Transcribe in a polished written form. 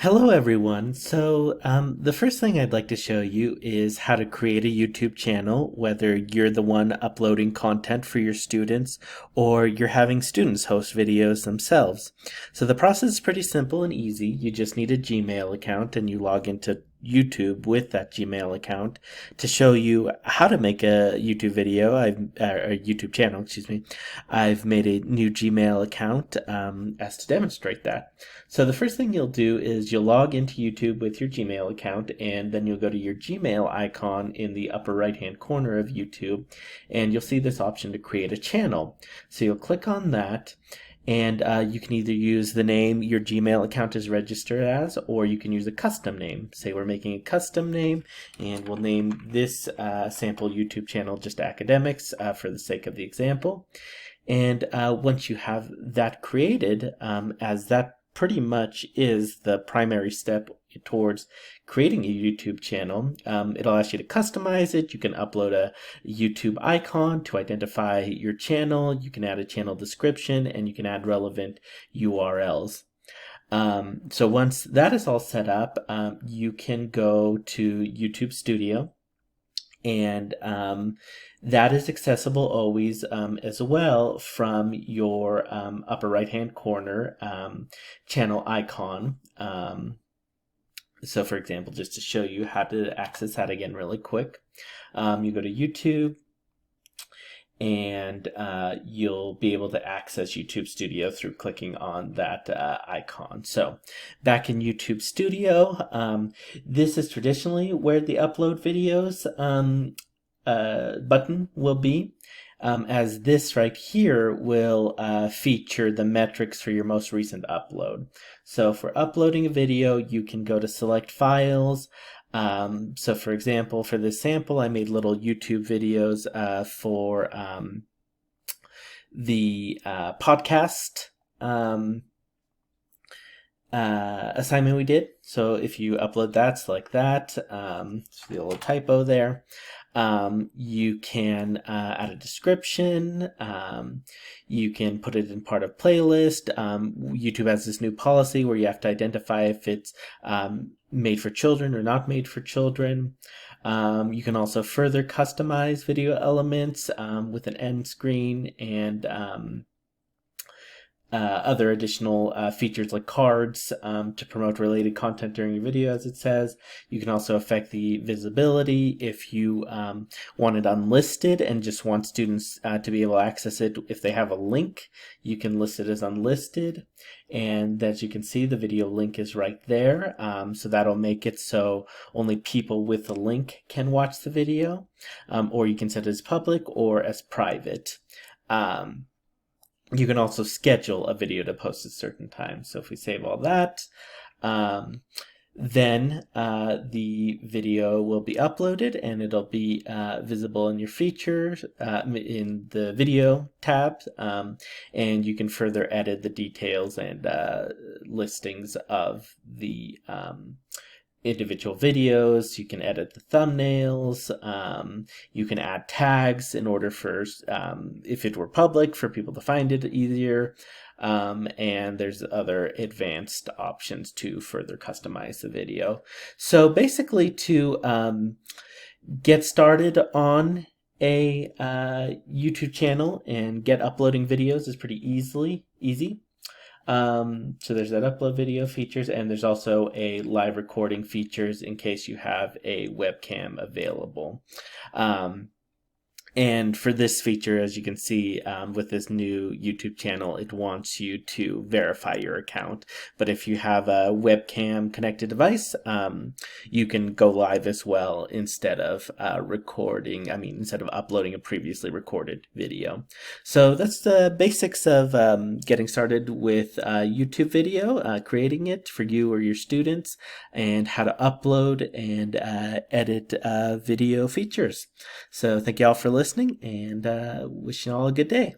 Hello everyone. The first thing I'd like to show you is how to create a YouTube channel, whether you're the one uploading content for your students or you're having students host videos themselves. So the process is pretty simple and easy. You just need a Gmail account and you log into YouTube with that Gmail account. To show you how to make a YouTube video, a YouTube channel, excuse me, I've made a new Gmail account as to demonstrate that. So the first thing you'll do is you'll log into YouTube with your Gmail account, and then you'll go to your Gmail icon in the upper right hand corner of YouTube, and you'll see this option to create a channel. So you'll click on that, and you can either use the name your Gmail account is registered as, or you can use a custom name. Say we're making a custom name, and we'll name this sample YouTube channel just Academics for the sake of the example. And once you have that created, as that pretty much is the primary step towards creating a YouTube channel. It'll ask you to customize it. You can upload a YouTube icon to identify your channel. You can add a channel description, and you can add relevant URLs. So once that is all set up, you can go to YouTube Studio, and that is accessible always as well from your upper right hand corner channel icon. So for example, just to show you how to access that again really quick, you go to YouTube, and you'll be able to access YouTube Studio through clicking on that icon. So back in YouTube Studio, this is traditionally where the upload videos button will be, as this right here will feature the metrics for your most recent upload. So for uploading a video, you can go to select files. So for example, for this sample, I made little YouTube videos for the podcast assignment we did. So if you upload that, select that, see a little typo there. You can add a description. You can put it in part of playlist. YouTube has this new policy where you have to identify if it's made for children or not made for children. You can also further customize video elements with an end screen and other additional features like cards to promote related content during your video, as it says. You can also affect the visibility if you want it unlisted and just want students to be able to access it. If they have a link, you can list it as unlisted. And as you can see, the video link is right there. So that'll make it so only people with a link can watch the video. Or you can set it as public or as private. You can also schedule a video to post at certain times. So if we save all that, then the video will be uploaded, and it'll be visible in your features in the video tab, and you can further edit the details and listings of the individual videos. You can edit the thumbnails. You can add tags in order for, if it were public, for people to find it easier. And there's other advanced options to further customize the video. So basically, to get started on a YouTube channel and get uploading videos is pretty easy. So there's that upload video features, and there's also a live recording features in case you have a webcam available. And for this feature, as you can see, with this new YouTube channel, it wants you to verify your account. But if you have a webcam connected device, you can go live as well instead of instead of uploading a previously recorded video. So that's the basics of getting started with YouTube video, creating it for you or your students, and how to upload and edit video features. So thank you all for listening, and wishing you all a good day.